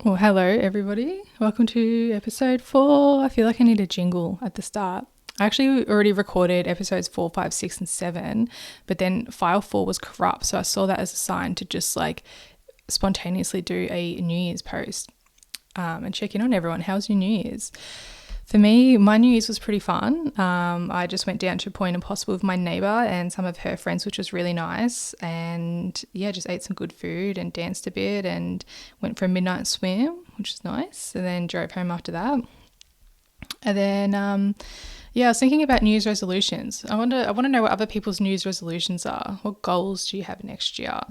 Well, hello everybody. Welcome to episode 4. I feel like I need a jingle at the start. I actually already recorded episodes 4, 5, 6, and 7, but then file 4 was corrupt. So I saw that as a sign to just like spontaneously do a New Year's post and check in on everyone. How's your New Year's? For me, my New Year's was pretty fun. I just went down to Point Impossible with my neighbour and some of her friends, which was really nice. And yeah, just ate some good food and danced a bit and went for a midnight swim, which was nice. And then drove home after that. And then, I was thinking about New Year's resolutions. I want to know what other people's New Year's resolutions are. What goals do you have next year?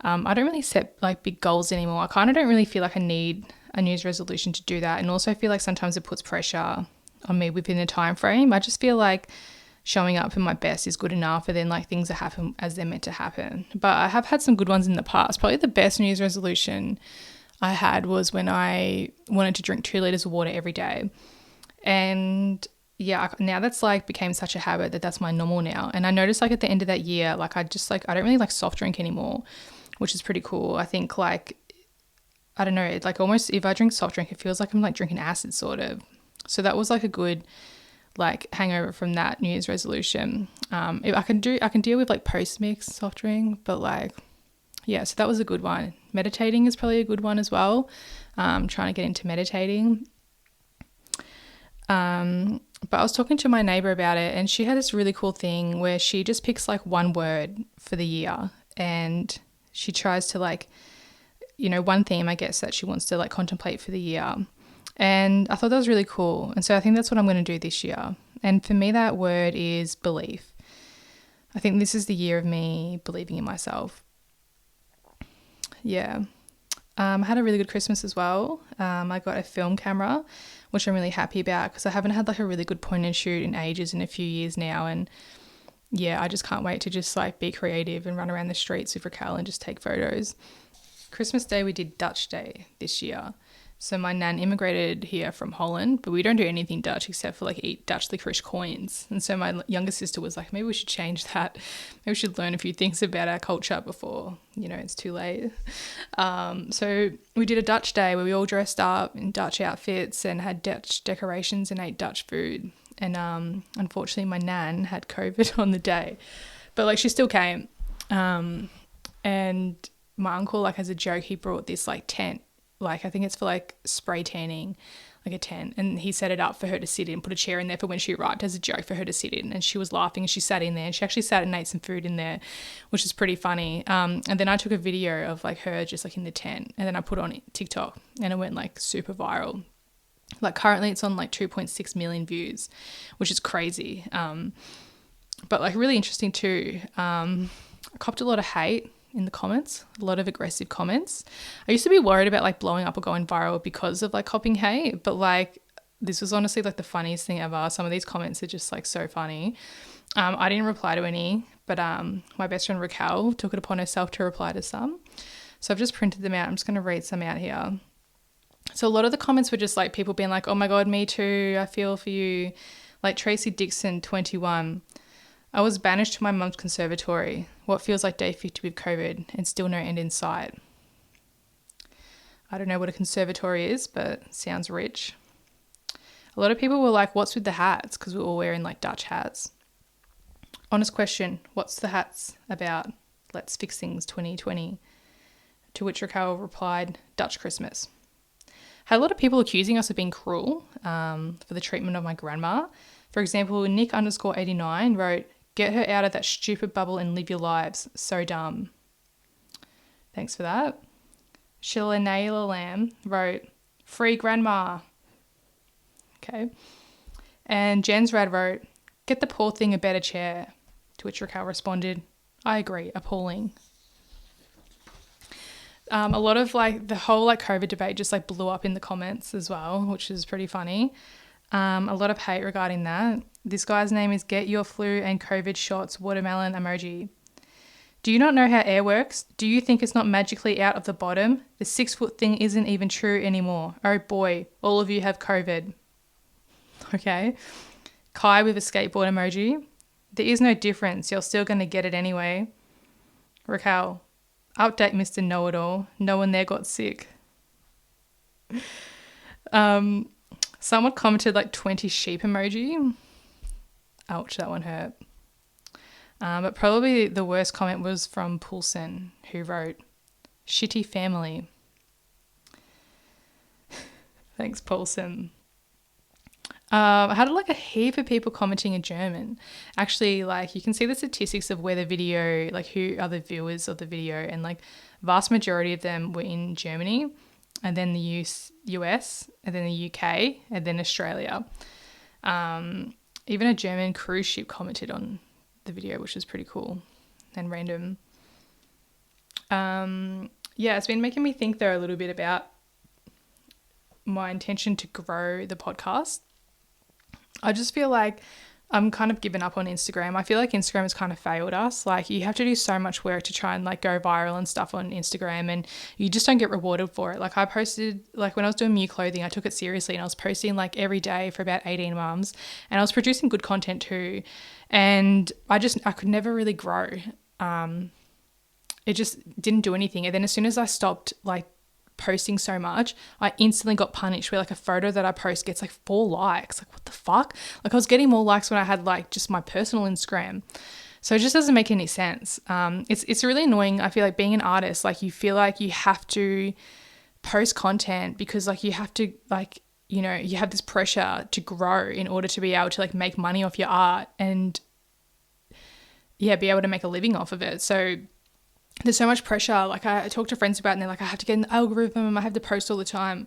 I don't really set like big goals anymore. I kind of don't really feel like I need a New Year's resolution to do that, and also I feel like sometimes it puts pressure on me within a time frame. I just feel like showing up for my best is good enough, and then like things that happen as they're meant to happen. But I have had some good ones in the past. Probably the best New Year's resolution I had was when I wanted to drink 2 liters of water every day, and yeah, now that's like became such a habit that's my normal now. And I noticed like at the end of that year, like I don't really like soft drink anymore, which is pretty cool. I think like, I don't know, it's like almost if I drink soft drink, it feels like I'm like drinking acid sort of. So that was like a good like hangover from that New Year's resolution. If I can deal with like post mix soft drink, but like, yeah, so that was a good one. Meditating is probably a good one as well. Trying to get into meditating. But I was talking to my neighbor about it, and she had this really cool thing where she just picks like one word for the year, and she tries to like, one theme, I guess, that she wants to like contemplate for the year. And I thought that was really cool. And so I think that's what I'm going to do this year. And for me, that word is belief. I think this is the year of me believing in myself. Yeah. I had a really good Christmas as well. I got a film camera, which I'm really happy about because I haven't had like a really good point and shoot in ages, in a few years now. And yeah, I just can't wait to just like be creative and run around the streets with Raquel and just take photos. Christmas Day, we did Dutch Day this year. So my nan immigrated here from Holland, but we don't do anything Dutch except for like eat Dutch licorice coins. And so my younger sister was like, maybe we should change that. Maybe we should learn a few things about our culture before, it's too late. So we did a Dutch Day where we all dressed up in Dutch outfits and had Dutch decorations and ate Dutch food. And unfortunately, my nan had COVID on the day, but like she still came. And my uncle, like as a joke, he brought this like tent, like I think it's for like spray tanning, like a tent, and he set it up for her to sit in, put a chair in there for when she arrived as a joke for her to sit in. And she was laughing and she sat in there, and she actually sat and ate some food in there, which is pretty funny. And then I took a video of like her just like in the tent, and then I put it on TikTok, and it went like super viral. Like currently it's on like 2.6 million views, which is crazy. But like really interesting too. I copped a lot of hate in the comments, a lot of aggressive comments. I used to be worried about like blowing up or going viral because of like copping hate, but like this was honestly like the funniest thing ever. Some of these comments are just like so funny. I didn't reply to any, but my best friend Raquel took it upon herself to reply to some. So I've just printed them out. I'm just going to read some out here. So a lot of the comments were just like people being like, oh my God, me too. I feel for you. Like Tracy Dixon, 21. I was banished to my mum's conservatory. What feels like day 50 with COVID and still no end in sight. I don't know what a conservatory is, but sounds rich. A lot of people were like, what's with the hats? Because we were all wearing like Dutch hats. Honest question, what's the hats about? Let's fix things 2020. To which Raquel replied, Dutch Christmas. Had a lot of people accusing us of being cruel for the treatment of my grandma. For example, Nick_89 wrote, get her out of that stupid bubble and live your lives. So dumb. Thanks for that. Shilanayla Lamb wrote, free grandma. Okay. And Jens Rad wrote, get the poor thing a better chair. To which Raquel responded, I agree, appalling. A lot of like the whole like COVID debate just like blew up in the comments as well, which is pretty funny. A lot of hate regarding that. This guy's name is Get Your Flu and COVID Shots Watermelon Emoji. Do you not know how air works? Do you think it's not magically out of the bottom? The 6-foot thing isn't even true anymore. Oh boy, all of you have COVID. Okay. Kai with a skateboard emoji. There is no difference. You're still going to get it anyway. Raquel. Update Mr. Know-It-All. No one there got sick. Someone commented like 20 sheep emoji. Ouch, that one hurt. But probably the worst comment was from Poulsen, who wrote, "Shitty family." Thanks, Paulson. I had like a heap of people commenting in German. Actually, like you can see the statistics of where the video, like who are the viewers of the video, and like vast majority of them were in Germany, and then the US, and then the UK, and then Australia. Even a German cruise ship commented on the video, which was pretty cool and random. Yeah, it's been making me think though a little bit about my intention to grow the podcast. I just feel like I'm kind of given up on Instagram. I feel like Instagram has kind of failed us. Like you have to do so much work to try and like go viral and stuff on Instagram, and you just don't get rewarded for it. Like I posted, like when I was doing Mew Clothing, I took it seriously and I was posting like every day for about 18 months, and I was producing good content too. And I could never really grow. It just didn't do anything. And then as soon as I stopped like posting so much, I instantly got punished where like a photo that I post gets like 4 likes. Like what the fuck? Like I was getting more likes when I had like just my personal Instagram. So it just doesn't make any sense. It's really annoying. I feel like being an artist, like you feel like you have to post content because like you have to like, you know, you have this pressure to grow in order to be able to like make money off your art and yeah, be able to make a living off of it. So there's so much pressure. Like I talk to friends about it and they're like, I have to get in the algorithm. I have to post all the time.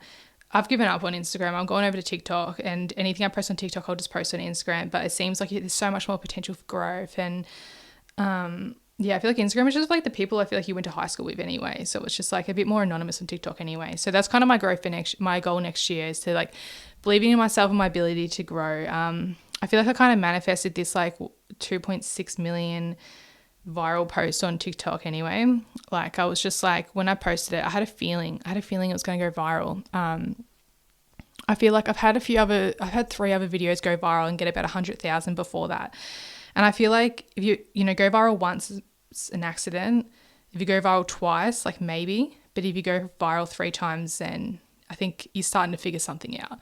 I've given up on Instagram. I'm going over to TikTok, and anything I post on TikTok, I'll just post on Instagram. But it seems like there's so much more potential for growth. And yeah, I feel like Instagram is just like the people I feel like you went to high school with anyway. So it's just like a bit more anonymous on TikTok anyway. So that's kind of my growth for my goal next year is to like believing in myself and my ability to grow. I feel like I kind of manifested this like 2.6 million viral post on TikTok anyway. Like I was just like, when I posted it, I had a feeling it was going to go viral. I feel like I've had 3 other videos go viral and get about 100,000 before that. And I feel like if you know, go viral once, it's an accident. If you go viral twice, like maybe, but if you go viral 3 times, then I think you're starting to figure something out.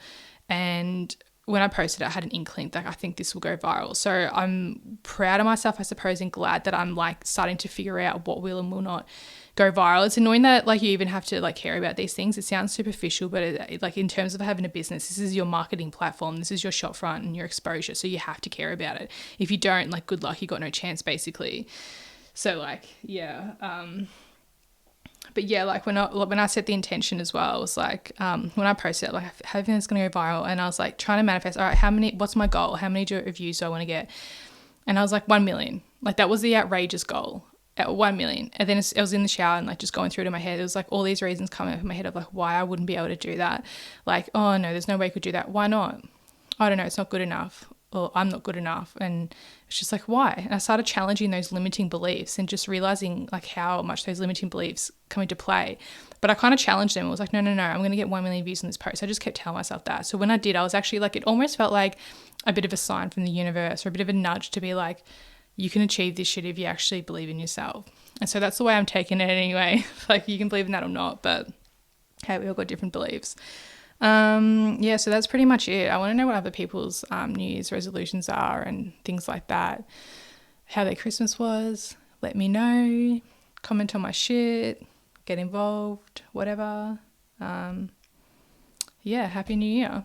And when I posted it, I had an inkling that I think this will go viral. So I'm proud of myself, I suppose, and glad that I'm like starting to figure out what will and will not go viral. It's annoying that like you even have to like care about these things. It sounds superficial, but like in terms of having a business, this is your marketing platform. This is your shop front and your exposure. So you have to care about it. If you don't, like good luck, you got no chance basically. So like, yeah. But yeah, like when I set the intention as well, I was like, when I posted it, like I think it's going to go viral. And I was like trying to manifest, all right, what's my goal? How many views do I want to get? And I was like 1 million. Like that was the outrageous goal at 1 million. And then I was in the shower and like just going through it in my head. It was like all these reasons coming up in my head of like why I wouldn't be able to do that. Like, oh no, there's no way I could do that. Why not? I don't know. It's not good enough. Or I'm not good enough. And it's just like, why? And I started challenging those limiting beliefs and just realizing like how much those limiting beliefs come into play. But I kind of challenged them. I was like, no, I'm going to get 1 million views on this post. I just kept telling myself that. So when I did, I was actually like, it almost felt like a bit of a sign from the universe or a bit of a nudge to be like, you can achieve this shit if you actually believe in yourself. And so that's the way I'm taking it anyway. Like you can believe in that or not, but hey, we all got different beliefs. Yeah, so that's pretty much it. I want to know what other people's New Year's resolutions are and things like that. How their Christmas was. Let me know. Comment on my shit. Get involved. Whatever. Yeah, Happy New Year.